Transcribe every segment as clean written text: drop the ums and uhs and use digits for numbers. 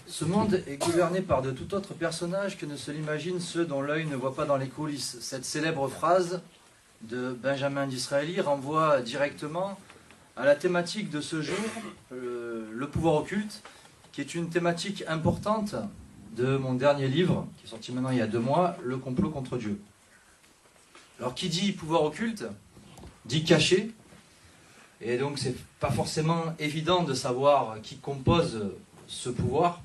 Ce monde est gouverné par de tout autre personnage que ne se l'imaginent ceux dont l'œil ne voit pas dans les coulisses. Cette célèbre phrase de Benjamin Disraeli renvoie directement à la thématique de ce jour, le pouvoir occulte, qui est une thématique importante de mon dernier livre, qui est sorti maintenant il y a 2 mois, Le complot contre Dieu. Alors qui dit pouvoir occulte, dit caché, et donc c'est pas forcément évident de savoir qui compose ce pouvoir,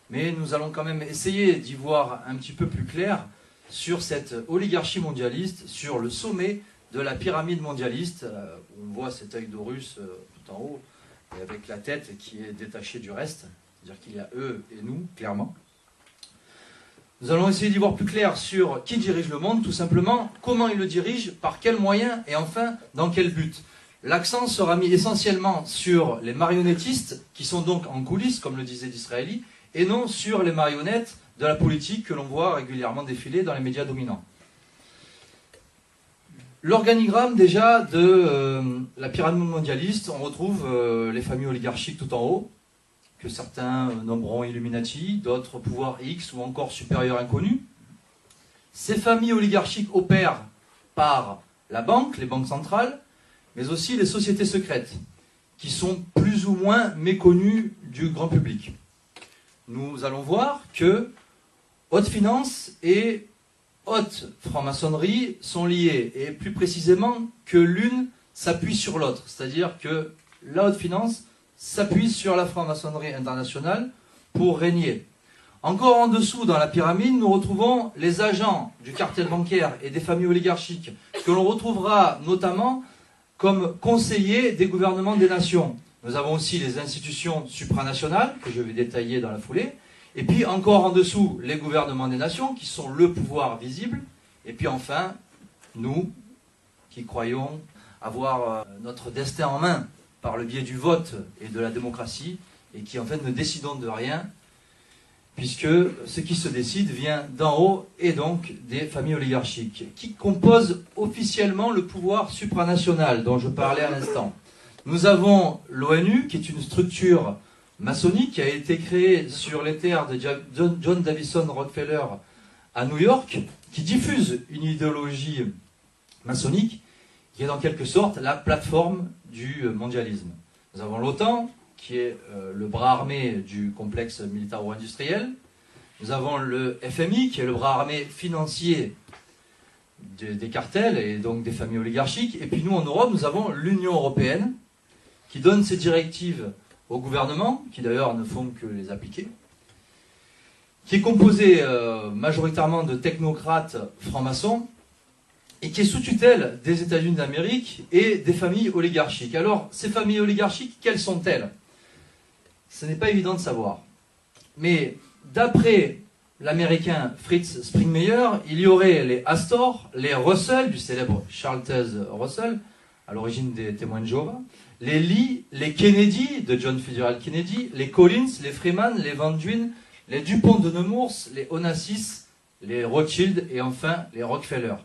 mais nous allons quand même essayer d'y voir un petit peu plus clair sur cette oligarchie mondialiste, sur le sommet de la pyramide mondialiste, où on voit cet œil d'Horus tout en haut, et avec la tête qui est détachée du reste, c'est-à-dire qu'il y a eux et nous, clairement. Nous allons essayer d'y voir plus clair sur qui dirige le monde, tout simplement, comment il le dirige, par quels moyens, et enfin, dans quel but. L'accent sera mis essentiellement sur les marionnettistes, qui sont donc en coulisses, comme le disait Disraeli, et non sur les marionnettes de la politique que l'on voit régulièrement défiler dans les médias dominants. L'organigramme déjà de la pyramide mondialiste, on retrouve les familles oligarchiques tout en haut, que certains nommeront Illuminati, d'autres pouvoirs X ou encore supérieurs inconnus. Ces familles oligarchiques opèrent par la banque, les banques centrales, mais aussi les sociétés secrètes, qui sont plus ou moins méconnues du grand public. Nous allons voir que haute finance et haute franc-maçonnerie sont liées, et plus précisément que l'une s'appuie sur l'autre, c'est-à-dire que la haute finance s'appuie sur la franc-maçonnerie internationale pour régner. Encore en dessous dans la pyramide, nous retrouvons les agents du cartel bancaire et des familles oligarchiques, que l'on retrouvera notamment comme conseillers des gouvernements des nations. Nous avons aussi les institutions supranationales, que je vais détailler dans la foulée, et puis encore en dessous, les gouvernements des nations, qui sont le pouvoir visible, et puis enfin, nous, qui croyons avoir notre destin en main par le biais du vote et de la démocratie, et qui en fait ne décidons de rien, puisque ce qui se décide vient d'en haut, et donc des familles oligarchiques, qui composent officiellement le pouvoir supranational, dont je parlais à l'instant. Nous avons l'ONU, qui est une structure maçonnique, qui a été créée sur les terres de John Davison Rockefeller à New York, qui diffuse une idéologie maçonnique, qui est en quelque sorte la plateforme du mondialisme. Nous avons l'OTAN, qui est le bras armé du complexe militaro-industriel. Nous avons le FMI, qui est le bras armé financier des cartels et donc des familles oligarchiques. Et puis nous, en Europe, nous avons l'Union européenne, qui donne ses directives au gouvernement, qui d'ailleurs ne font que les appliquer, qui est composé majoritairement de technocrates francs-maçons, et qui est sous tutelle des États-Unis d'Amérique et des familles oligarchiques. Alors, ces familles oligarchiques, quelles sont-elles? Ce n'est pas évident de savoir. Mais d'après l'américain Fritz Springmeier, il y aurait les Astor, les Russell, du célèbre Charles Taze Russell, à l'origine des Témoins de Jéhovah, les Lee, les Kennedy, de John Fitzgerald Kennedy, les Collins, les Freeman, les Van Duyn, les Dupont de Nemours, les Onassis, les Rothschild et enfin les Rockefeller.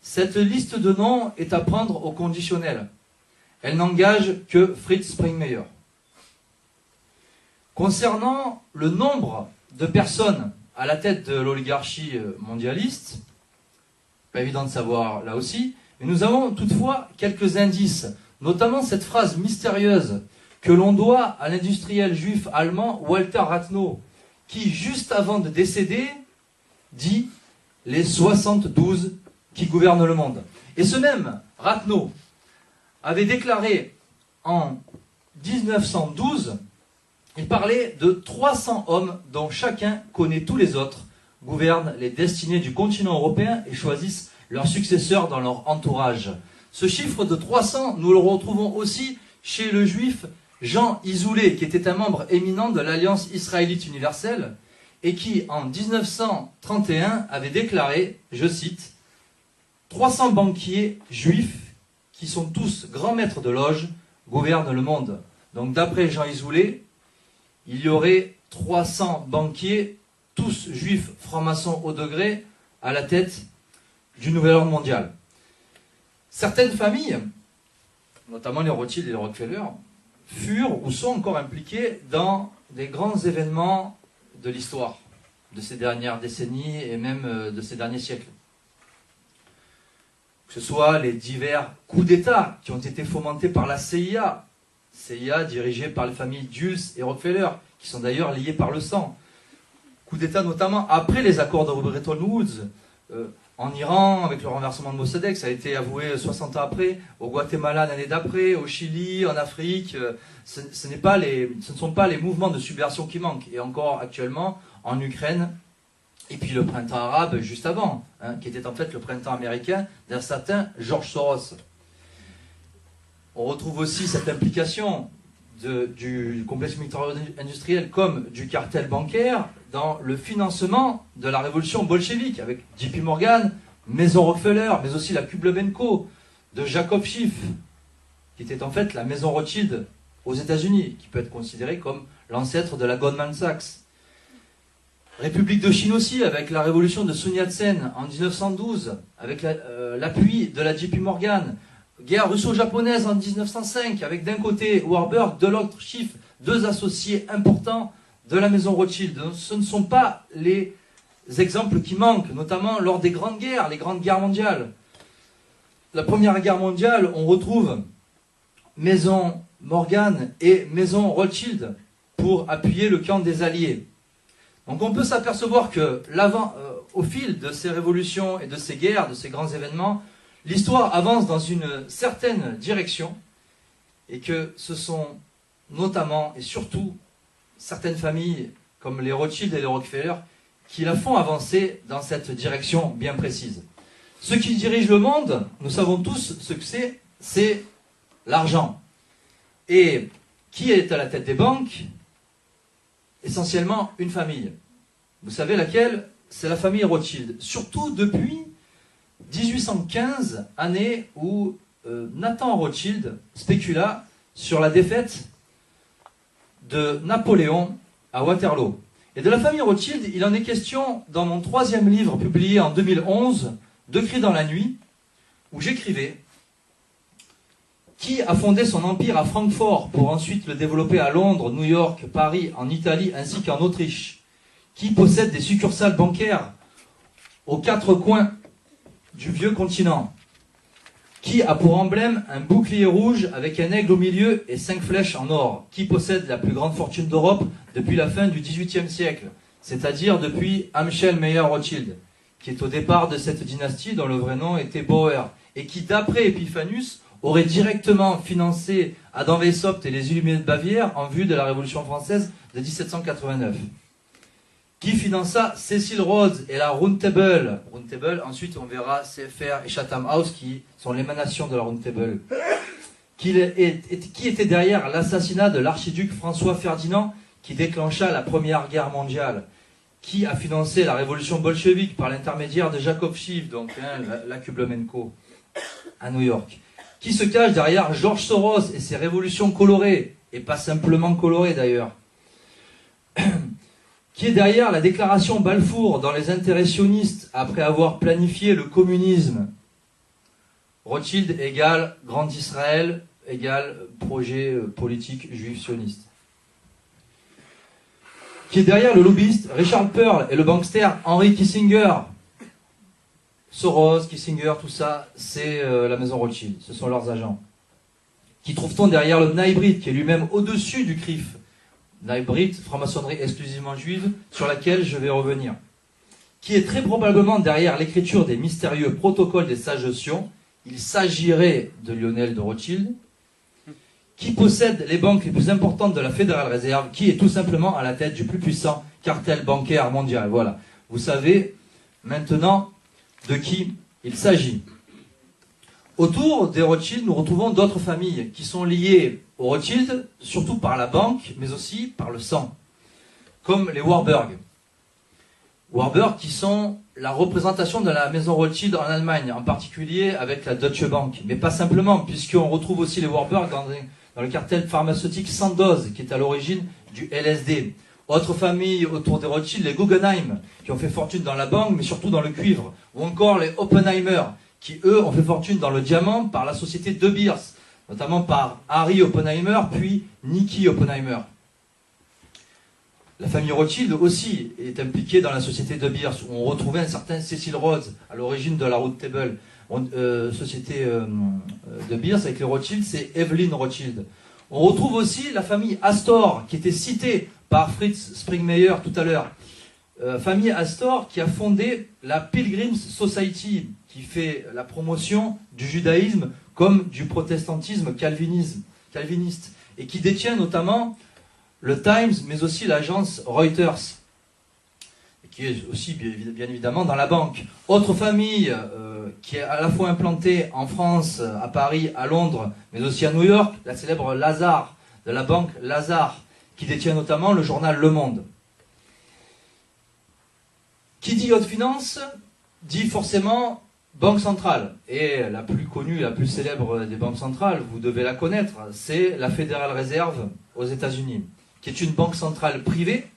Cette liste de noms est à prendre au conditionnel. Elle n'engage que Fritz Springmeier. Concernant le nombre de personnes à la tête de l'oligarchie mondialiste, pas évident de savoir là aussi, mais nous avons toutefois quelques indices, notamment cette phrase mystérieuse que l'on doit à l'industriel juif allemand Walter Rathenau, qui juste avant de décéder dit « les 72 qui gouvernent le monde ». Et ce même Rathenau avait déclaré en 1912, il parlait de 300 hommes dont chacun connaît tous les autres, gouvernent les destinées du continent européen et choisissent leurs successeurs dans leur entourage. Ce chiffre de 300, nous le retrouvons aussi chez le juif Jean Isoulé, qui était un membre éminent de l'Alliance israélite universelle et qui, en 1931, avait déclaré, je cite, « 300 banquiers juifs, qui sont tous grands maîtres de loge, gouvernent le monde. » Donc d'après Jean Isoulé, il y aurait 300 banquiers, tous juifs francs-maçons au degré, à la tête du nouvel ordre mondial. Certaines familles notamment les Rothschild et les Rockefeller, furent ou sont encore impliqués dans des grands événements de l'histoire de ces dernières décennies et même de ces derniers siècles. Que ce soit les divers coups d'État qui ont été fomentés par la CIA dirigée par les familles Dulles et Rockefeller, qui sont d'ailleurs liées par le sang. Coups d'État notamment après les accords de Bretton Woods, en Iran, avec le renversement de Mossadegh, ça a été avoué 60 ans après, au Guatemala l'année d'après, au Chili, en Afrique. Ce ne sont pas les mouvements de subversion qui manquent. Et encore actuellement, en Ukraine, et puis le printemps arabe juste avant, qui était en fait le printemps américain d'un certain George Soros. On retrouve aussi cette implication du complexe militaro-industriel comme du cartel bancaire dans le financement de la révolution bolchevique, avec JP Morgan, Maison Rockefeller, mais aussi la Kublebenko de Jacob Schiff, qui était en fait la maison Rothschild aux États-Unis, qui peut être considérée comme l'ancêtre de la Goldman Sachs. République de Chine aussi, avec la révolution de Sun Yat-sen en 1912, avec l'appui de la JP Morgan. Guerre russo-japonaise en 1905, avec d'un côté Warburg, de l'autre Schiff, deux associés importants de la maison Rothschild. Ce ne sont pas les exemples qui manquent, notamment lors des grandes guerres, les grandes guerres mondiales. La Première Guerre mondiale, on retrouve maison Morgan et maison Rothschild pour appuyer le camp des Alliés. Donc on peut s'apercevoir que au fil de ces révolutions et de ces guerres, de ces grands événements, l'histoire avance dans une certaine direction et que ce sont notamment et surtout certaines familles comme les Rothschild et les Rockefeller qui la font avancer dans cette direction bien précise. Ceux qui dirigent le monde, nous savons tous ce que c'est l'argent. Et qui est à la tête des banques? Essentiellement une famille. Vous savez laquelle? C'est la famille Rothschild. Surtout depuis 1815, année où Nathan Rothschild spécula sur la défaite de Napoléon à Waterloo. Et de la famille Rothschild, il en est question dans mon 3e livre publié en 2011, Deux cris dans la nuit, où j'écrivais: qui a fondé son empire à Francfort pour ensuite le développer à Londres, New York, Paris, en Italie ainsi qu'en Autriche? Qui possède des succursales bancaires aux 4 coins du vieux continent? Qui a pour emblème un bouclier rouge avec un aigle au milieu et 5 flèches en or? Qui possède la plus grande fortune d'Europe depuis la fin du XVIIIe siècle, c'est-à-dire depuis Amschel Meyer Rothschild, qui est au départ de cette dynastie dont le vrai nom était Bauer, et qui, d'après Epiphanus, aurait directement financé Adam Weishaupt et les Illuminés de Bavière en vue de la Révolution française de 1789. Qui finança Cecil Rhodes et la Round Table. Round Table, ensuite on verra CFR et Chatham House qui sont l'émanation de la Round Table. Qui était derrière l'assassinat de l'archiduc François Ferdinand qui déclencha la Première Guerre mondiale? Qui a financé la révolution bolchevique par l'intermédiaire de Jacob Schiff, donc la Kublemenko, à New York? Qui se cache derrière George Soros et ses révolutions colorées, et pas simplement colorées d'ailleurs? Qui est derrière la déclaration Balfour dans les intérêts sionistes après avoir planifié le communisme? Rothschild égale Grand Israël égale projet politique juif sioniste. Qui est derrière le lobbyiste Richard Pearl et le bankster Henry Kissinger? Soros, Kissinger, tout ça, c'est la maison Rothschild, ce sont leurs agents. Qui trouve-t-on derrière le Bnei Brit, qui est lui-même au-dessus du CRIF? Bnei Brit, franc-maçonnerie exclusivement juive, sur laquelle je vais revenir. Qui est très probablement derrière l'écriture des mystérieux protocoles des sages de Sion? Il s'agirait de Lionel de Rothschild. Qui possède les banques les plus importantes de la Fédérale Réserve? Qui est tout simplement à la tête du plus puissant cartel bancaire mondial? Voilà. Vous savez maintenant de qui il s'agit. Autour des Rothschild, nous retrouvons d'autres familles qui sont liées aux Rothschild, surtout par la banque, mais aussi par le sang, comme les Warburg. Warburg qui sont la représentation de la maison Rothschild en Allemagne, en particulier avec la Deutsche Bank, mais pas simplement, puisqu'on retrouve aussi les Warburg dans le cartel pharmaceutique Sandoz, qui est à l'origine du LSD. Autre famille autour des Rothschild, les Guggenheim, qui ont fait fortune dans la banque, mais surtout dans le cuivre. Ou encore les Oppenheimer, qui eux ont fait fortune dans le diamant par la société De Beers, notamment par Harry Oppenheimer, puis Nicky Oppenheimer. La famille Rothschild aussi est impliquée dans la société De Beers, où on retrouvait un certain Cecil Rhodes à l'origine de la Round Table. Société De Beers avec les Rothschild, c'est Evelyn Rothschild. On retrouve aussi la famille Astor, qui était citée par Fritz Springmeier tout à l'heure. Famille Astor qui a fondé la Pilgrims Society, qui fait la promotion du judaïsme comme du protestantisme calviniste, et qui détient notamment le Times, mais aussi l'agence Reuters, et qui est aussi bien évidemment dans la banque. Autre famille qui est à la fois implantée en France, à Paris, à Londres, mais aussi à New York, la célèbre Lazard, de la banque Lazard, qui détient notamment le journal Le Monde. Qui dit haute finance, dit forcément banque centrale. Et la plus connue, la plus célèbre des banques centrales, vous devez la connaître, c'est la Federal Reserve aux États-Unis, qui est une banque centrale privée,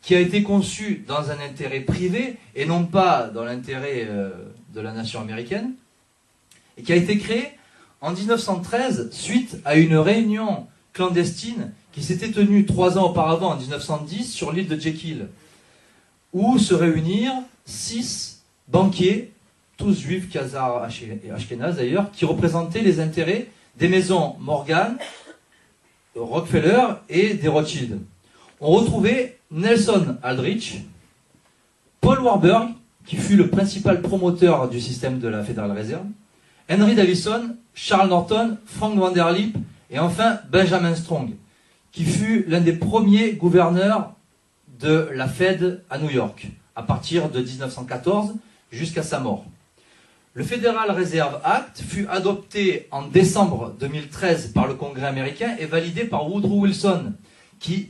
qui a été conçue dans un intérêt privé, et non pas dans l'intérêt de la nation américaine, et qui a été créée en 1913, suite à une réunion clandestine qui s'était tenue 3 ans auparavant, en 1910, sur l'île de Jekyll, où se réunirent 6 banquiers, tous juifs, khazars et ashkénazes d'ailleurs, qui représentaient les intérêts des maisons Morgan, Rockefeller et des Rothschild. On retrouvait Nelson Aldrich, Paul Warburg, qui fut le principal promoteur du système de la Federal Reserve, Henry Davison, Charles Norton, Frank Vanderlip et enfin Benjamin Strong, qui fut l'un des premiers gouverneurs de la Fed à New York, à partir de 1914 jusqu'à sa mort. Le Federal Reserve Act fut adopté en décembre 2013 par le Congrès américain et validé par Woodrow Wilson,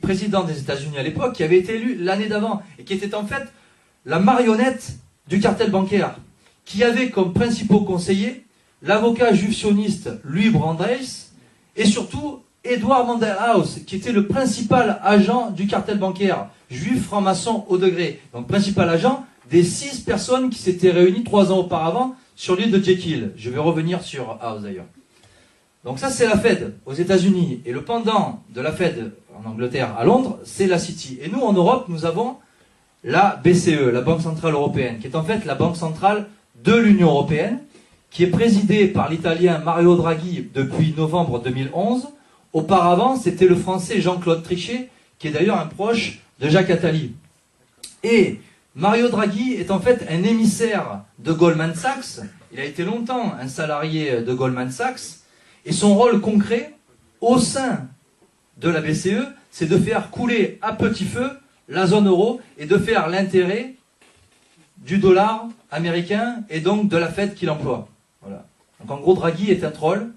président des États-Unis à l'époque, qui avait été élu l'année d'avant et qui était en fait la marionnette du cartel bancaire, qui avait comme principaux conseillers l'avocat juif sioniste Louis Brandeis et surtout Edward Mandelhaus, qui était le principal agent du cartel bancaire, juif franc-maçon au degré, donc principal agent des 6 personnes qui s'étaient réunies 3 ans auparavant sur l'île de Jekyll. Je vais revenir sur House d'ailleurs. Donc ça c'est la Fed aux États-Unis, et le pendant de la Fed en Angleterre à Londres, c'est la City. Et nous en Europe, nous avons la BCE, la Banque Centrale Européenne, qui est en fait la banque centrale de l'Union Européenne, qui est présidée par l'Italien Mario Draghi depuis novembre 2011. Auparavant, c'était le Français Jean-Claude Trichet, qui est d'ailleurs un proche de Jacques Attali. Et Mario Draghi est en fait un émissaire de Goldman Sachs. Il a été longtemps un salarié de Goldman Sachs. Et son rôle concret, au sein de la BCE, c'est de faire couler à petit feu la zone euro et de faire l'intérêt du dollar américain et donc de la Fed qu'il emploie. Voilà. Donc en gros, Draghi est un troll,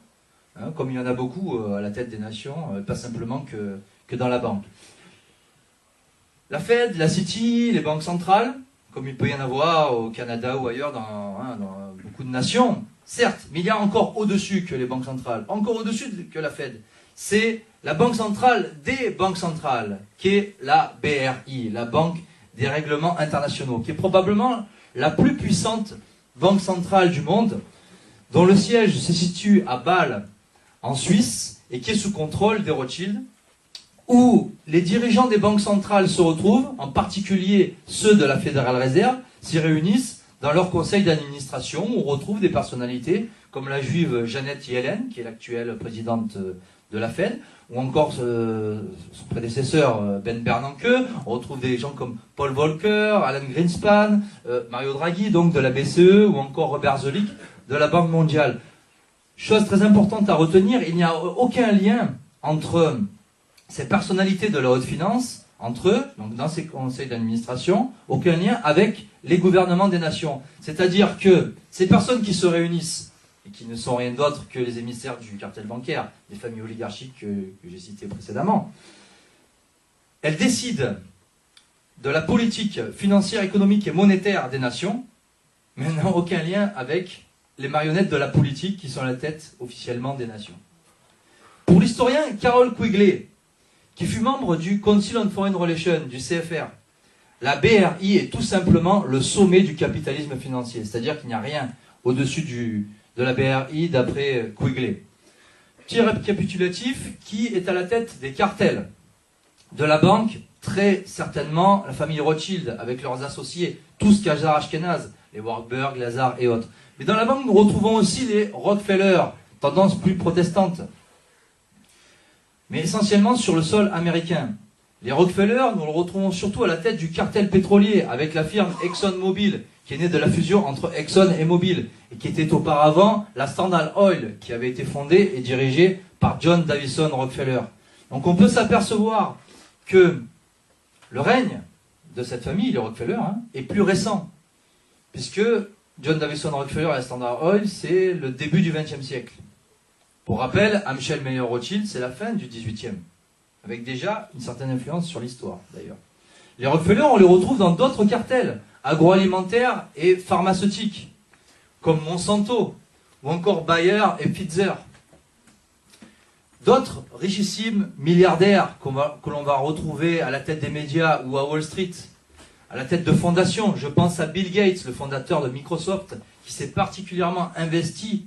hein, comme il y en a beaucoup à la tête des nations, pas simplement que dans la banque. La Fed, la City, les banques centrales, comme il peut y en avoir au Canada ou ailleurs dans beaucoup de nations, certes, mais il y a encore au-dessus que les banques centrales, encore au-dessus que la Fed. C'est la banque centrale des banques centrales, qui est la BRI, la Banque des règlements internationaux, qui est probablement la plus puissante banque centrale du monde, dont le siège se situe à Bâle, en Suisse, et qui est sous contrôle des Rothschild, où les dirigeants des banques centrales se retrouvent, en particulier ceux de la Federal Reserve, s'y réunissent dans leur conseil d'administration, où on retrouve des personnalités comme la juive Janet Yellen, qui est l'actuelle présidente de la Fed, ou encore son prédécesseur Ben Bernanke. On retrouve des gens comme Paul Volcker, Alan Greenspan, Mario Draghi, donc de la BCE, ou encore Robert Zoellick de la Banque mondiale. Chose très importante à retenir, il n'y a aucun lien entre ces personnalités de la haute finance, entre eux, donc dans ces conseils d'administration, aucun lien avec les gouvernements des nations. C'est-à-dire que ces personnes qui se réunissent, et qui ne sont rien d'autre que les émissaires du cartel bancaire, des familles oligarchiques que j'ai citées précédemment, elles décident de la politique financière, économique et monétaire des nations, mais n'ont aucun lien avec les marionnettes de la politique qui sont à la tête officiellement des nations. Pour l'historien Carroll Quigley, qui fut membre du Council on Foreign Relations, du CFR, la BRI est tout simplement le sommet du capitalisme financier, c'est-à-dire qu'il n'y a rien au-dessus de la BRI d'après Quigley. Petit récapitulatif, qui est à la tête des cartels de la banque? Très certainement la famille Rothschild, avec leurs associés, tous Khazar Ashkenaz, les Warburg, Lazar et autres. Mais dans la banque, nous retrouvons aussi les Rockefeller, tendance plus protestante, mais essentiellement sur le sol américain. Les Rockefeller, nous le retrouvons surtout à la tête du cartel pétrolier, avec la firme ExxonMobil, qui est née de la fusion entre Exxon et Mobil, et qui était auparavant la Standard Oil, qui avait été fondée et dirigée par John Davison Rockefeller. Donc on peut s'apercevoir que le règne de cette famille, les Rockefeller, est plus récent, puisque John Davison Rockefeller et la Standard Oil, c'est le début du XXe siècle. Pour rappel, Amschel Meyer Rothschild, c'est la fin du XVIIIe, avec déjà une certaine influence sur l'histoire, d'ailleurs. Les Rockefeller, on les retrouve dans d'autres cartels, agroalimentaires et pharmaceutiques, comme Monsanto, ou encore Bayer et Pfizer. D'autres richissimes milliardaires que l'on va retrouver à la tête des médias ou à Wall Street, à la tête de fondations. Je pense à Bill Gates, le fondateur de Microsoft, qui s'est particulièrement investi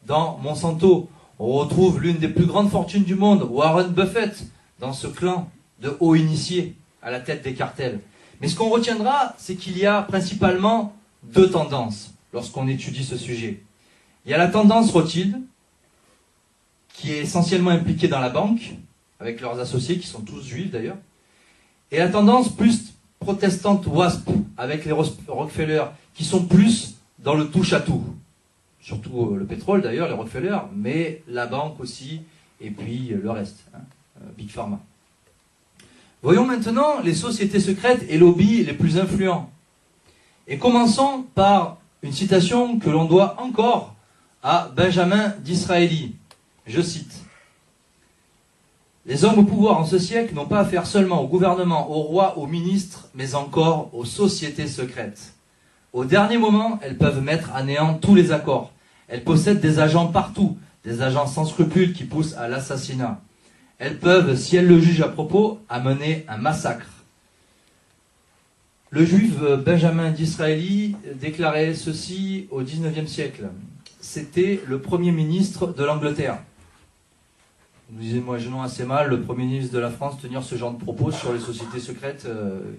dans Monsanto. On retrouve l'une des plus grandes fortunes du monde, Warren Buffett, dans ce clan de hauts initiés à la tête des cartels. Mais ce qu'on retiendra, c'est qu'il y a principalement deux tendances lorsqu'on étudie ce sujet. Il y a la tendance Rothschild, qui est essentiellement impliquée dans la banque, avec leurs associés, qui sont tous juifs d'ailleurs, et la tendance plus protestante WASP, avec les Rockefeller, qui sont plus dans le touche-à-tout. Surtout le pétrole d'ailleurs, les Rockefeller, mais la banque aussi, et puis le reste, Big Pharma. Voyons maintenant les sociétés secrètes et lobbies les plus influents. Et commençons par une citation que l'on doit encore à Benjamin Disraeli. Je cite: « Les hommes au pouvoir en ce siècle n'ont pas affaire seulement au gouvernement, au roi, aux ministres, mais encore aux sociétés secrètes. Au dernier moment, elles peuvent mettre à néant tous les accords. Elles possèdent des agents partout, des agents sans scrupules qui poussent à l'assassinat. Elles peuvent, si elles le jugent à propos, amener un massacre. » Le juif Benjamin Disraeli déclarait ceci au XIXe siècle. C'était le Premier ministre de l'Angleterre. Nous imaginons assez mal le Premier ministre de la France tenir ce genre de propos sur les sociétés secrètes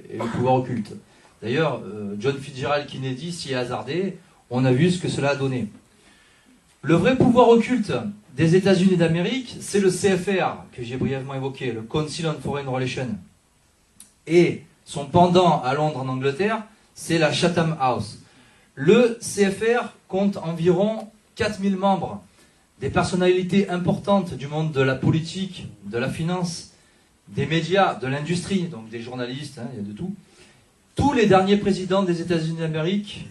et le pouvoir occulte. D'ailleurs, John Fitzgerald Kennedy s'y est hasardé, on a vu ce que cela a donné. Le vrai pouvoir occulte des États-Unis d'Amérique, c'est le CFR, que j'ai brièvement évoqué, le Council on Foreign Relations. Et son pendant à Londres, en Angleterre, c'est la Chatham House. Le CFR compte environ 4000 membres, des personnalités importantes du monde de la politique, de la finance, des médias, de l'industrie, donc des journalistes, il y a de tout. Tous les derniers présidents des États-Unis d'Amérique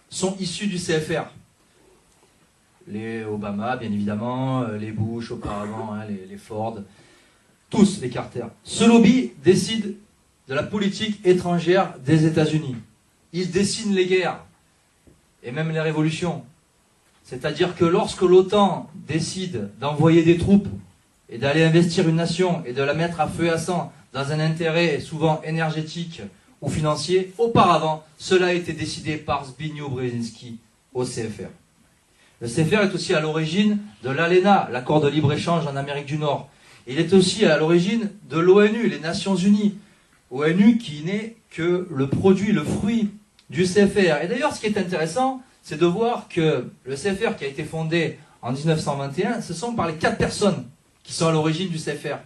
sont issus du CFR. Les Obama, bien évidemment, les Bush auparavant, les Ford, tous les Carter. Ce lobby décide de la politique étrangère des États-Unis. Il dessine les guerres et même les révolutions. C'est-à-dire que lorsque l'OTAN décide d'envoyer des troupes et d'aller investir une nation et de la mettre à feu et à sang dans un intérêt souvent énergétique ou financier, auparavant, cela a été décidé par Zbigniew Brzezinski au CFR. Le CFR est aussi à l'origine de l'ALENA, l'accord de libre-échange en Amérique du Nord. Il est aussi à l'origine de l'ONU, les Nations Unies. ONU qui n'est que le produit, le fruit du CFR. Et d'ailleurs, ce qui est intéressant, c'est de voir que le CFR qui a été fondé en 1921, ce sont par les 4 personnes qui sont à l'origine du CFR.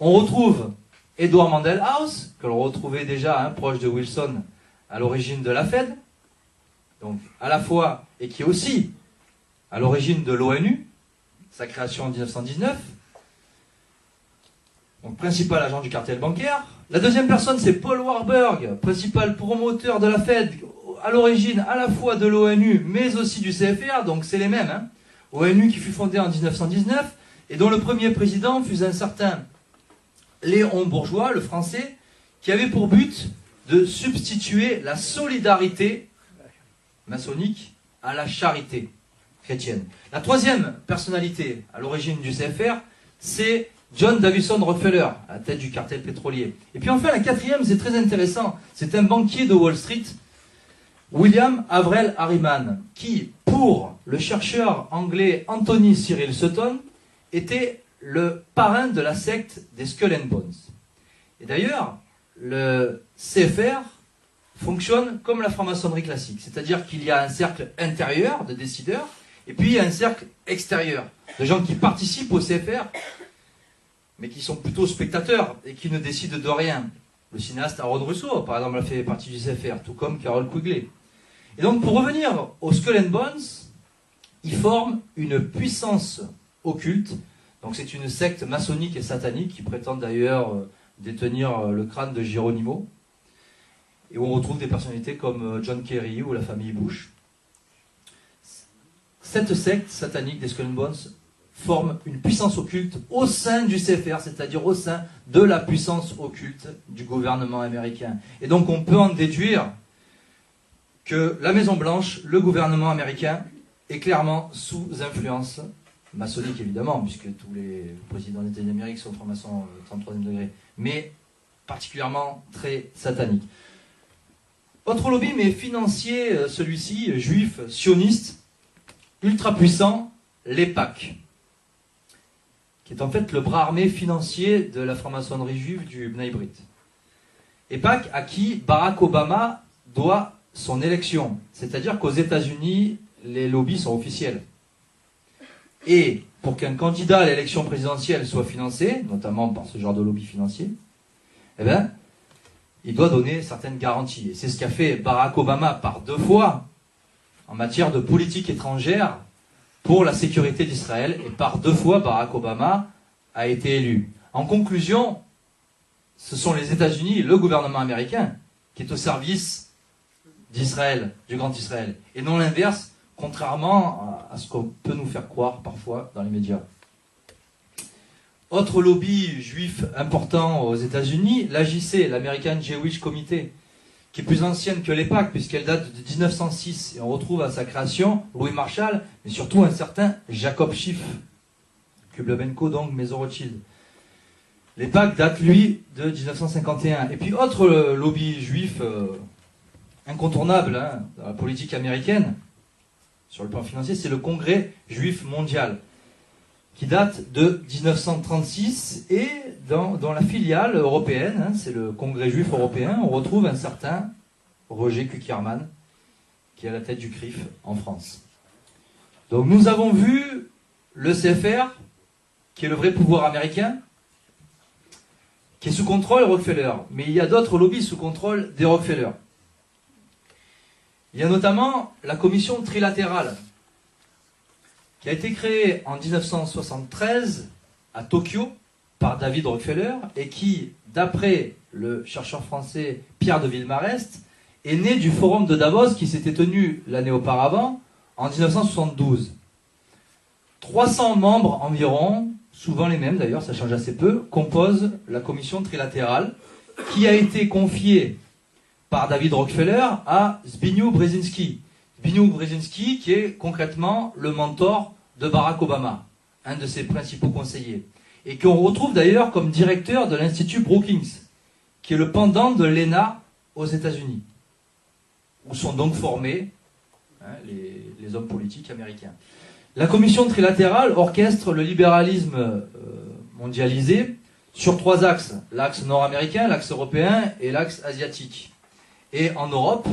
On retrouve Edward Mandell House, que l'on retrouvait déjà proche de Wilson à l'origine de la Fed, donc à la fois, et qui est aussi à l'origine de l'ONU, sa création en 1919, donc principal agent du cartel bancaire. La deuxième personne, c'est Paul Warburg, principal promoteur de la Fed, à l'origine à la fois de l'ONU, mais aussi du CFR, donc c'est les mêmes. ONU qui fut fondée en 1919, et dont le premier président fut un certain Léon Bourgeois, le français, qui avait pour but de substituer la solidarité maçonnique à la charité chrétienne. La troisième personnalité à l'origine du CFR, c'est John Davison Rockefeller, à la tête du cartel pétrolier. Et puis enfin, la quatrième, c'est très intéressant, c'est un banquier de Wall Street, William Avril Harriman, qui, pour le chercheur anglais Anthony Cyril Sutton, était le parrain de la secte des Skull and Bones. Et d'ailleurs, le CFR fonctionne comme la franc-maçonnerie classique, c'est-à-dire qu'il y a un cercle intérieur de décideurs, et puis il y a un cercle extérieur, de gens qui participent au CFR, mais qui sont plutôt spectateurs, et qui ne décident de rien. Le cinéaste Aaron Russo, par exemple, a fait partie du CFR, tout comme Carol Quigley. Et donc, pour revenir aux Skull and Bones, ils forment une puissance occulte. Donc, c'est une secte maçonnique et satanique qui prétend d'ailleurs détenir le crâne de Geronimo. Et où on retrouve des personnalités comme John Kerry ou la famille Bush. Cette secte satanique des Skull and Bones forme une puissance occulte au sein du CFR, c'est-à-dire au sein de la puissance occulte du gouvernement américain. Et donc, on peut en déduire que la Maison-Blanche, le gouvernement américain, est clairement sous influence maçonnique, évidemment, puisque tous les présidents des États-Unis d'Amérique sont francs-maçons 33e degré, mais particulièrement très satanique. Autre lobby, mais financier, celui-ci, juif, sioniste, ultra puissant, l'EPAC, qui est en fait le bras armé financier de la franc-maçonnerie juive du Bnei Brit. EPAC à qui Barack Obama doit son élection. C'est-à-dire qu'aux États-Unis, les lobbies sont officiels. Et pour qu'un candidat à l'élection présidentielle soit financé, notamment par ce genre de lobby financier, eh bien, il doit donner certaines garanties. Et c'est ce qu'a fait Barack Obama par 2 fois en matière de politique étrangère pour la sécurité d'Israël. Et par 2 fois, Barack Obama a été élu. En conclusion, ce sont les États-Unis, le gouvernement américain, qui est au service d'Israël, du grand Israël, et non l'inverse, contrairement à ce qu'on peut nous faire croire parfois dans les médias. Autre lobby juif important aux États-Unis, l'AJC, l'American Jewish Committee, qui est plus ancienne que l'EPAC, puisqu'elle date de 1906, et on retrouve à sa création Louis Marshall, mais surtout un certain Jacob Schiff, Kublebenko donc, Maison Rothschild. L'EPAC date, lui, de 1951. Et puis, autre lobby juif incontournable dans la politique américaine, sur le plan financier, c'est le Congrès juif mondial, qui date de 1936, et dans la filiale européenne, c'est le Congrès juif européen, on retrouve un certain Roger Kuckerman, qui est à la tête du CRIF en France. Donc nous avons vu le CFR, qui est le vrai pouvoir américain, qui est sous contrôle Rockefeller, mais il y a d'autres lobbies sous contrôle des Rockefeller. Il y a notamment la commission trilatérale, qui a été créée en 1973 à Tokyo par David Rockefeller et qui, d'après le chercheur français Pierre de Villemarest, est née du forum de Davos qui s'était tenu l'année auparavant, en 1972. 300 membres environ, souvent les mêmes d'ailleurs, ça change assez peu, composent la commission trilatérale qui a été confiée par David Rockefeller à Zbigniew Brzezinski. Zbigniew Brzezinski qui est concrètement le mentor de Barack Obama, un de ses principaux conseillers, et qu'on retrouve d'ailleurs comme directeur de l'Institut Brookings, qui est le pendant de l'ENA aux États-Unis, où sont donc formés les hommes politiques américains. La commission trilatérale orchestre le libéralisme mondialisé sur 3 axes, l'axe nord-américain, l'axe européen et l'axe asiatique. Et en Europe,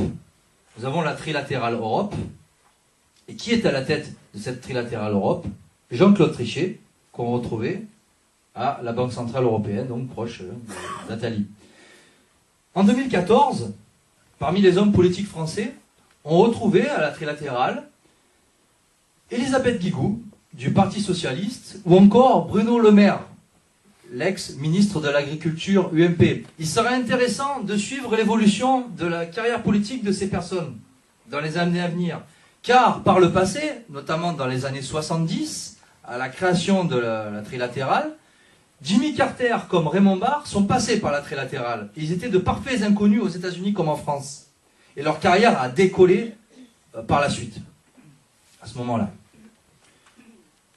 nous avons la trilatérale Europe. Et qui est à la tête de cette trilatérale Europe? Jean-Claude Trichet, qu'on retrouvait à la Banque Centrale Européenne, donc proche d'Atali. En 2014, parmi les hommes politiques français, on retrouvait à la trilatérale Elisabeth Guigou, du Parti Socialiste, ou encore Bruno Le Maire, l'ex-ministre de l'Agriculture UMP. Il serait intéressant de suivre l'évolution de la carrière politique de ces personnes dans les années à venir. Car par le passé, notamment dans les années 70, à la création de la trilatérale, Jimmy Carter comme Raymond Barre sont passés par la trilatérale. Ils étaient de parfaits inconnus aux États-Unis comme en France. Et leur carrière a décollé par la suite, à ce moment-là.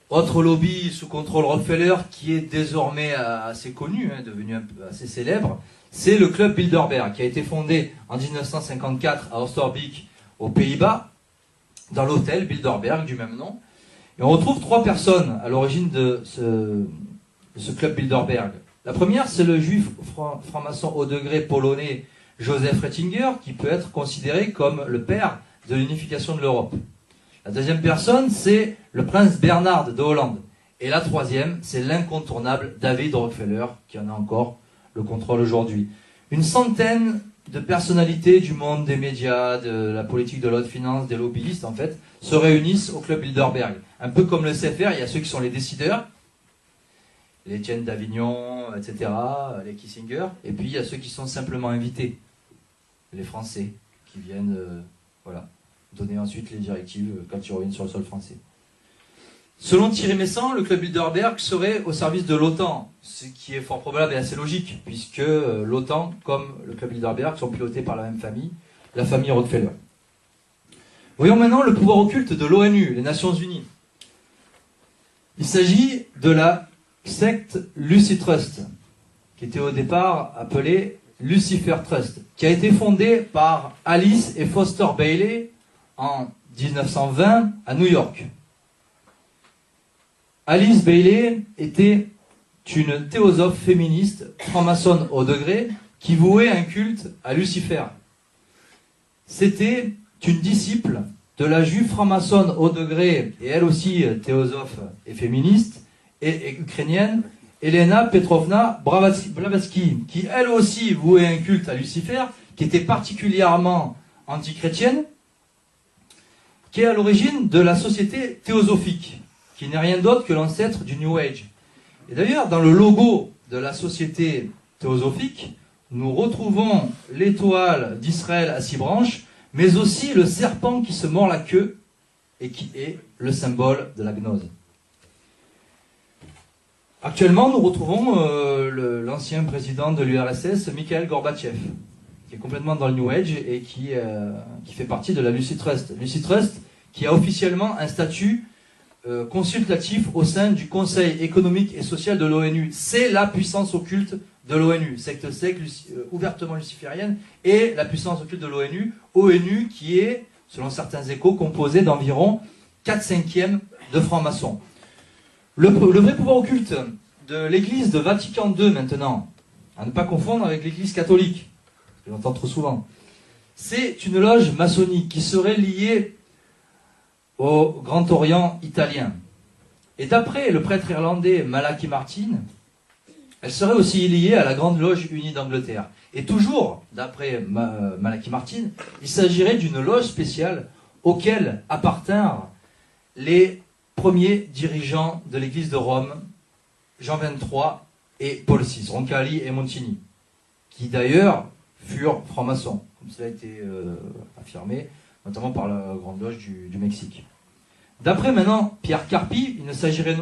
Autre lobby sous contrôle Rockefeller qui est désormais assez connu, devenu un peu assez célèbre, c'est le club Bilderberg, qui a été fondé en 1954 à Oosterbeek, aux Pays-Bas, dans l'hôtel Bilderberg du même nom, Et on retrouve 3 personnes à l'origine de ce club Bilderberg. La première, c'est le juif franc-maçon haut degré polonais Joseph Ratzinger, qui peut être considéré comme le père de l'unification de l'Europe. La deuxième personne, c'est le prince Bernhard de Hollande. Et la troisième, c'est l'incontournable David Rockefeller, qui en a encore le contrôle aujourd'hui. Une centaine de personnalités du monde des médias, de la politique, de l'autre finance, des lobbyistes, en fait, se réunissent au club Bilderberg. Un peu comme le CFR, il y a ceux qui sont les décideurs, les Étienne d'Avignon, etc., les Kissinger, et puis il y a ceux qui sont simplement invités, les Français, qui viennent voilà, donner ensuite les directives quand ils reviennent sur le sol français. Selon Thierry Messant, le club Bilderberg serait au service de l'OTAN, ce qui est fort probable et assez logique, puisque l'OTAN, comme le club Bilderberg, sont pilotés par la même famille, la famille Rockefeller. Voyons maintenant le pouvoir occulte de l'ONU, les Nations Unies. Il s'agit de la secte Lucy Trust, qui était au départ appelée Lucifer Trust, qui a été fondée par Alice et Foster Bailey en 1920 à New York. Alice Bailey était une théosophe féministe, franc-maçonne au degré, qui vouait un culte à Lucifer. C'était une disciple de la juive franc-maçonne au degré, et elle aussi théosophe et féministe, et ukrainienne, Elena Petrovna Blavatsky, qui elle aussi vouait un culte à Lucifer, qui était particulièrement antichrétienne, qui est à l'origine de la société théosophique, qui n'est rien d'autre que l'ancêtre du New Age. Et d'ailleurs, dans le logo de la société théosophique, nous retrouvons l'étoile d'Israël à 6 branches, mais aussi le serpent qui se mord la queue, et qui est le symbole de la gnose. Actuellement, nous retrouvons l'ancien président de l'URSS, Mikhail Gorbatchev, qui est complètement dans le New Age et qui fait partie de la Lucy Trust. Lucy Trust, qui a officiellement un statut consultatif au sein du Conseil économique et social de l'ONU. C'est la puissance occulte de l'ONU, secte ouvertement luciférienne, et la puissance occulte de l'ONU, ONU qui est, selon certains échos, composée d'environ 4/5 de francs-maçons. Le vrai pouvoir occulte de l'église de Vatican II maintenant, à ne pas confondre avec l'église catholique, que j'entends trop souvent, c'est une loge maçonnique qui serait liée au Grand Orient italien. Et d'après le prêtre irlandais Malachi Martin, elle serait aussi liée à la Grande Loge Unie d'Angleterre. Et toujours, d'après Malachi Martin, il s'agirait d'une loge spéciale auquel appartinrent les premiers dirigeants de l'église de Rome, Jean XXIII et Paul VI, Roncalli et Montini, qui d'ailleurs furent francs-maçons, comme cela a été affirmé, notamment par la Grande Loge du Mexique. D'après maintenant Pierre Carpi, il ne s'agirait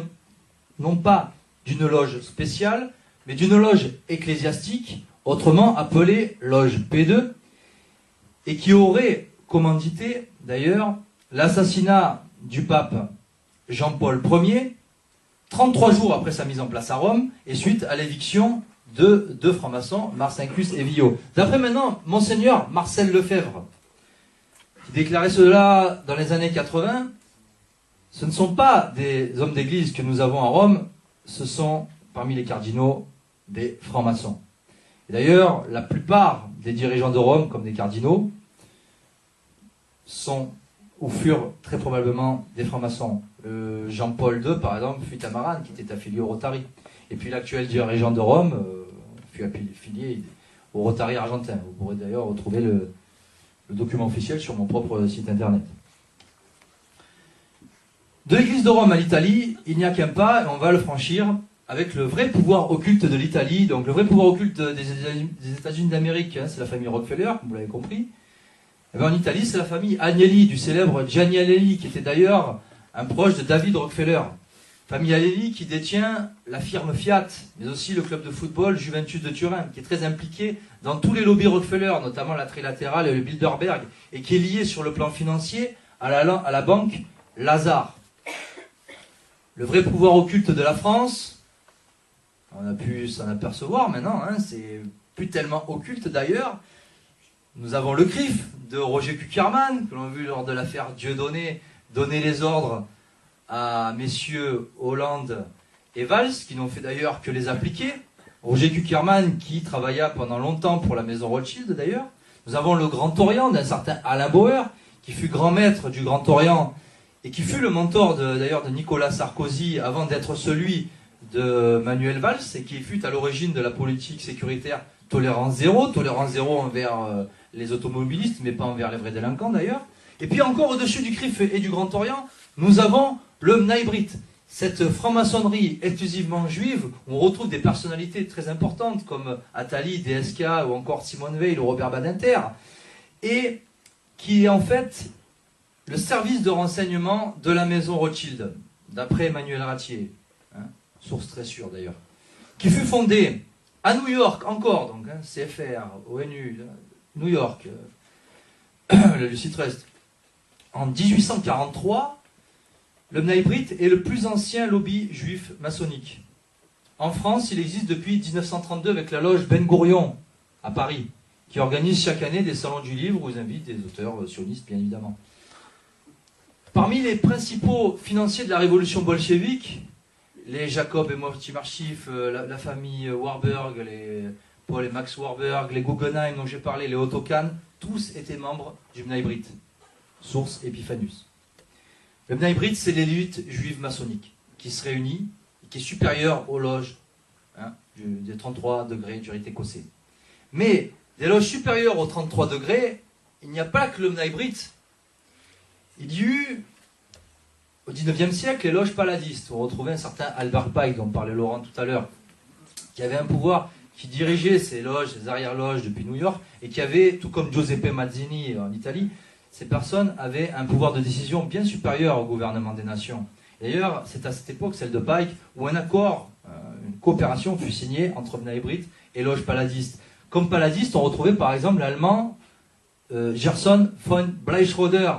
non pas d'une loge spéciale, mais d'une loge ecclésiastique, autrement appelée loge P2, et qui aurait commandité d'ailleurs l'assassinat du pape Jean-Paul Ier, 33 jours après sa mise en place à Rome, et suite à l'éviction de deux francs-maçons, Marcinkus et Villot. D'après maintenant Monseigneur Marcel Lefebvre, qui déclarait cela dans les années 80, ce ne sont pas des hommes d'église que nous avons à Rome, ce sont parmi les cardinaux des francs-maçons. D'ailleurs, la plupart des dirigeants de Rome, comme des cardinaux, sont ou furent très probablement des francs-maçons. Jean-Paul II, par exemple, fut Tamaran, qui était affilié au Rotary. Et puis l'actuel dirigeant de Rome fut affilié au Rotary argentin. Vous pourrez d'ailleurs retrouver le document officiel sur mon propre site internet. De l'église de Rome à l'Italie, il n'y a qu'un pas, et on va le franchir avec le vrai pouvoir occulte de l'Italie. Donc le vrai pouvoir occulte des États-Unis d'Amérique, hein, c'est la famille Rockefeller, comme vous l'avez compris. Et bien en Italie, c'est la famille Agnelli, du célèbre Gianni Agnelli, qui était d'ailleurs un proche de David Rockefeller. Famille Agnelli qui détient la firme Fiat, mais aussi le club de football Juventus de Turin, qui est très impliqué dans tous les lobbies Rockefeller, notamment la Trilatérale et le Bilderberg, et qui est lié sur le plan financier à la banque Lazare. Le vrai pouvoir occulte de la France, on a pu s'en apercevoir maintenant, hein, c'est plus tellement occulte d'ailleurs. Nous avons le CRIF de Roger Kuckerman, que l'on a vu lors de l'affaire Dieudonné donner les ordres à messieurs Hollande et Valls, qui n'ont fait d'ailleurs que les appliquer. Roger Kuckerman, qui travailla pendant longtemps pour la maison Rothschild d'ailleurs. Nous avons le Grand Orient d'un certain Alain Bauer, qui fut grand maître du Grand Orient et qui fut le mentor d'ailleurs de Nicolas Sarkozy avant d'être celui de Manuel Valls et qui fut à l'origine de la politique sécuritaire tolérance zéro envers les automobilistes, mais pas envers les vrais délinquants d'ailleurs. Et puis encore au-dessus du CRIF et du Grand Orient, nous avons le Bnei Brit, cette franc-maçonnerie exclusivement juive, où on retrouve des personnalités très importantes comme Attali, DSK ou encore Simone Veil ou Robert Badinter, et qui est en fait le service de renseignement de la maison Rothschild, d'après Emmanuel Ratier, hein, source très sûre d'ailleurs, qui fut fondée à New York encore, donc hein, CFR, ONU, New York, le Lucie Trust, en 1843. Le Bnei Brit est le plus ancien lobby juif maçonnique. En France, il existe depuis 1932 avec la loge Ben Gourion à Paris, qui organise chaque année des salons du livre où ils invitent des auteurs sionistes, bien évidemment. Parmi les principaux financiers de la révolution bolchevique, les Jacob et Mortimer Schiff, la famille Warburg, les Paul et Max Warburg, les Guggenheim dont j'ai parlé, les Otto Kahn, tous étaient membres du Bnei Brit. Source Epiphanus. Le Bnei Brit, c'est l'élite juive maçonnique qui se réunit et qui est supérieure aux loges des 33 degrés du rite écossais. Mais des loges supérieures aux 33 degrés, il n'y a pas que le Bnei Brit. Il y eut, au XIXe siècle, les loges paladistes. On retrouvait un certain Albert Pike, dont parlait Laurent tout à l'heure, qui avait un pouvoir, qui dirigeait ces loges, ces arrière-loges depuis New York, et qui avait, tout comme Giuseppe Mazzini en Italie, ces personnes avaient un pouvoir de décision bien supérieur au gouvernement des nations. D'ailleurs, c'est à cette époque, celle de Pike, où un accord, une coopération fut signée entre Bnei Brit et loges paladistes. Comme paladiste, on retrouvait par exemple l'allemand Gerson von Bleichroeder,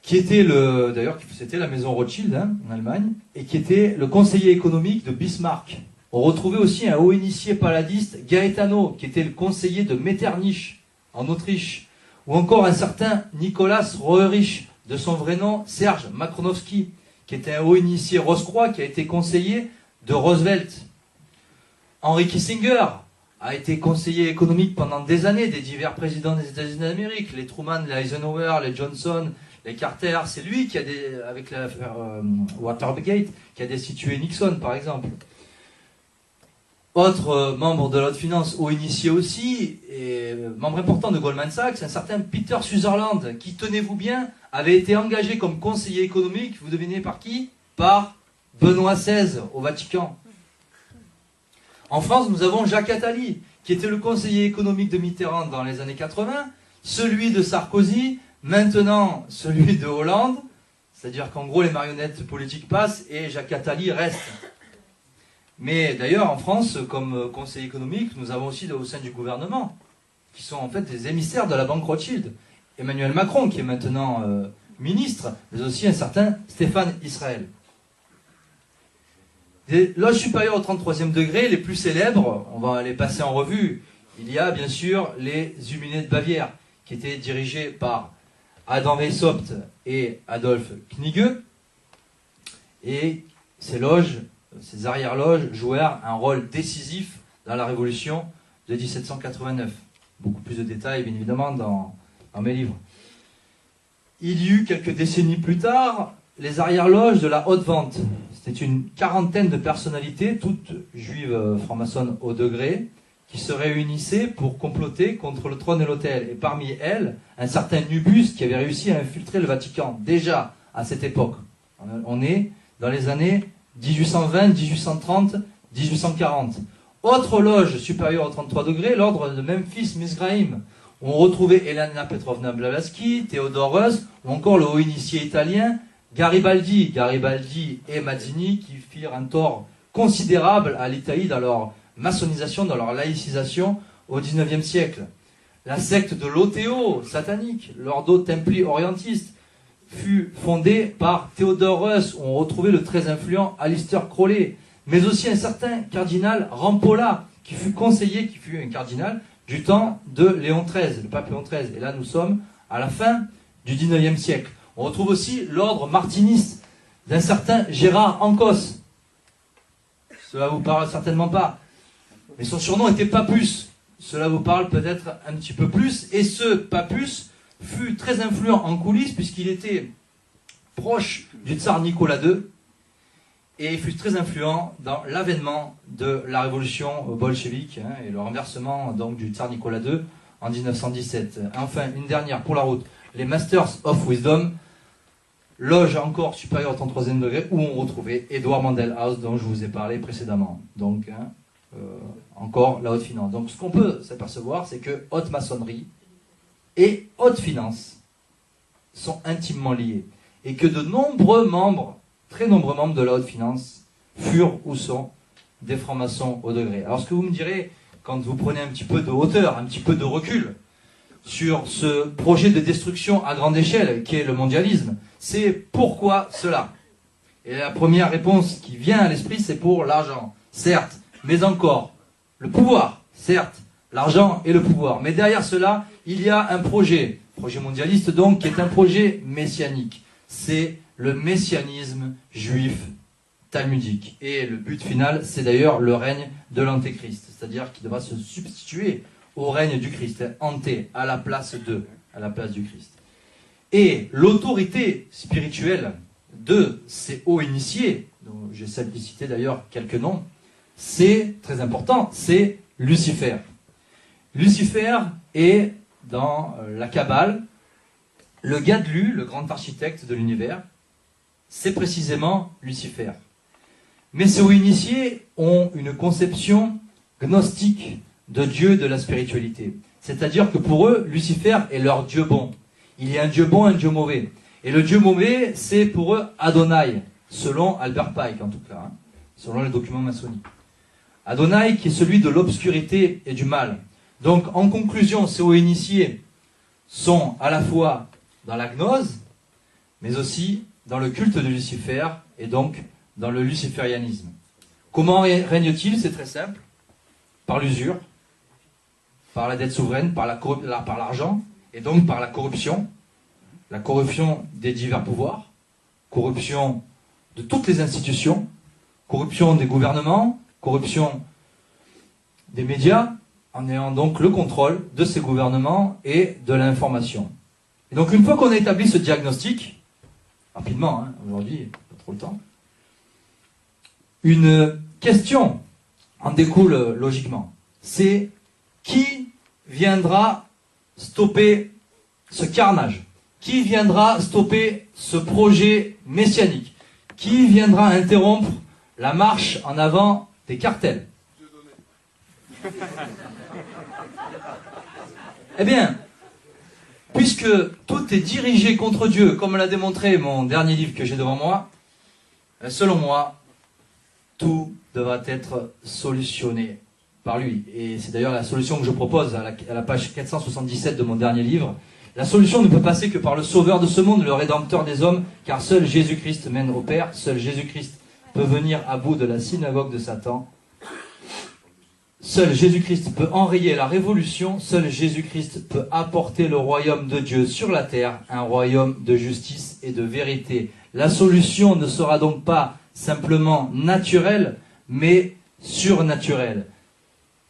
qui était d'ailleurs, c'était la maison Rothschild en Allemagne, et qui était le conseiller économique de Bismarck. On retrouvait aussi un haut initié paladiste, Gaetano, qui était le conseiller de Metternich, en Autriche, ou encore un certain Nicolas Roerich, de son vrai nom Serge Makronovski, qui était un haut initié Rose-Croix, qui a été conseiller de Roosevelt. Henry Kissinger a été conseiller économique pendant des années des divers présidents des États-Unis d'Amérique, les Truman, les Eisenhower, les Johnson, les Carter. C'est lui qui a, avec l'affaire Watergate, qui a destitué Nixon, par exemple. Autre membre de l'Haute Finance, haut initié aussi, et membre important de Goldman Sachs, un certain Peter Sutherland, qui, tenez-vous bien, avait été engagé comme conseiller économique, vous devinez par qui? Par Benoît XVI, au Vatican. En France, nous avons Jacques Attali, qui était le conseiller économique de Mitterrand dans les années 80, celui de Sarkozy, maintenant celui de Hollande, c'est-à-dire qu'en gros les marionnettes politiques passent et Jacques Attali reste. Mais d'ailleurs, en France, comme conseiller économique, nous avons aussi au sein du gouvernement, qui sont en fait des émissaires de la banque Rothschild. Emmanuel Macron, qui est maintenant ministre, mais aussi un certain Stéphane Israël. Des loges supérieures au 33e degré, les plus célèbres, on va les passer en revue. Il y a bien sûr les Illuminés de Bavière, qui étaient dirigés par Adam Weishaupt et Adolf Knigge. Et ces loges, ces arrière-loges jouèrent un rôle décisif dans la révolution de 1789. Beaucoup plus de détails, bien évidemment, dans mes livres. Il y eut quelques décennies plus tard les arrière-loges de la haute vente. C'était une quarantaine de personnalités, toutes juives franc-maçonnes au degré, qui se réunissaient pour comploter contre le trône et l'autel. Et parmi elles, un certain Nubus qui avait réussi à infiltrer le Vatican, déjà à cette époque. On est dans les années 1820, 1830, 1840. Autre loge supérieure au 33 degrés, l'ordre de Memphis-Misraïm. On retrouvait Elena Petrovna Blavatsky, Theodore Reuss, ou encore le haut initié italien Garibaldi. Garibaldi et Mazzini qui firent un tort considérable à l'Italie dans leur maçonnisation, dans leur laïcisation au XIXe siècle. La secte de l'Oteo, satanique, l'Ordo Templi Orientis, fut fondée par Theodore Reuss, où on retrouvait le très influent Aleister Crowley, mais aussi un certain cardinal Rampolla, qui fut conseiller, qui fut un cardinal du temps de Léon XIII, le pape Léon XIII. Et là, nous sommes à la fin du XIXe siècle. On retrouve aussi l'ordre martiniste d'un certain Gérard Ancos. Cela vous parle certainement pas. Mais son surnom était Papus. Cela vous parle peut-être un petit peu plus. Et ce Papus fut très influent en coulisses puisqu'il était proche du tsar Nicolas II. Et il fut très influent dans l'avènement de la révolution bolchevique et le renversement donc, du tsar Nicolas II en 1917. Enfin, une dernière pour la route. Les Masters of Wisdom, loge encore supérieure au 33e degré, où on retrouvait Edouard Mandelhaus, dont je vous ai parlé précédemment. Donc, encore la haute finance. Donc, ce qu'on peut s'apercevoir, c'est que haute maçonnerie et haute finance sont intimement liés. Et que de nombreux membres, très nombreux membres de la haute finance, furent ou sont des francs-maçons au degré. Alors, ce que vous me direz, quand vous prenez un petit peu de hauteur, un petit peu de recul, sur ce projet de destruction à grande échelle, qui est le mondialisme, c'est pourquoi cela? Et la première réponse qui vient à l'esprit, c'est pour l'argent, certes, mais encore, le pouvoir, certes, l'argent et le pouvoir. Mais derrière cela, il y a un projet mondialiste donc, qui est un projet messianique. C'est le messianisme juif talmudique. Et le but final, c'est d'ailleurs le règne de l'Antéchrist, c'est-à-dire qu'il devra se substituer au règne du Christ, anté, à la place du Christ. Et l'autorité spirituelle de ces hauts initiés, dont j'essaie de citer d'ailleurs quelques noms, c'est très important, c'est Lucifer. Lucifer est, dans la Kabbale, le Gadlu, le grand architecte de l'univers, c'est précisément Lucifer. Mais ces hauts initiés ont une conception gnostique de Dieu, de la spiritualité. C'est-à-dire que pour eux, Lucifer est leur Dieu bon. Il y a un Dieu bon et un Dieu mauvais. Et le Dieu mauvais, c'est pour eux Adonai, selon Albert Pike en tout cas, selon les documents maçonniques. Adonai qui est celui de l'obscurité et du mal. Donc en conclusion, ces hauts initiés sont à la fois dans la gnose, mais aussi dans le culte de Lucifer et donc dans le luciférianisme. Comment règne-t-il? C'est très simple. Par l'usure, par la dette souveraine, par l'argent, et donc par la corruption des divers pouvoirs, corruption de toutes les institutions, corruption des gouvernements, corruption des médias, en ayant donc le contrôle de ces gouvernements et de l'information. Et donc une fois qu'on a établi ce diagnostic, rapidement, aujourd'hui, pas trop le temps, une question en découle logiquement. C'est qui viendra stopper ce carnage? Qui viendra stopper ce projet messianique? Qui viendra interrompre la marche en avant des cartels? Eh bien, puisque tout est dirigé contre Dieu, comme l'a démontré mon dernier livre que j'ai devant moi, selon moi, tout devra être solutionné par lui. Et c'est d'ailleurs la solution que je propose à la page 477 de mon dernier livre. La solution ne peut passer que par le sauveur de ce monde, le rédempteur des hommes, car seul Jésus-Christ mène au Père, seul Jésus-Christ peut venir à bout de la synagogue de Satan. Seul Jésus-Christ peut enrayer la révolution, seul Jésus-Christ peut apporter le royaume de Dieu sur la terre, un royaume de justice et de vérité. La solution ne sera donc pas simplement naturelle, mais surnaturelle.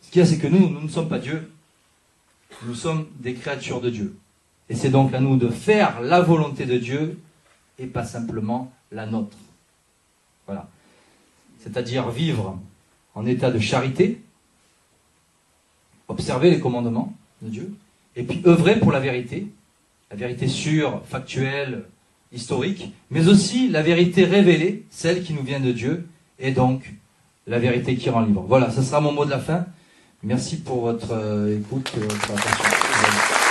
Ce qu'il y a, c'est que nous ne sommes pas Dieu, nous sommes des créatures de Dieu. Et c'est donc à nous de faire la volonté de Dieu et pas simplement la nôtre. Voilà. C'est-à-dire vivre en état de charité, observer les commandements de Dieu, et puis œuvrer pour la vérité sûre, factuelle, historique, mais aussi la vérité révélée, celle qui nous vient de Dieu, et donc la vérité qui rend libre. Voilà, ce sera mon mot de la fin. Merci pour votre écoute et votre attention.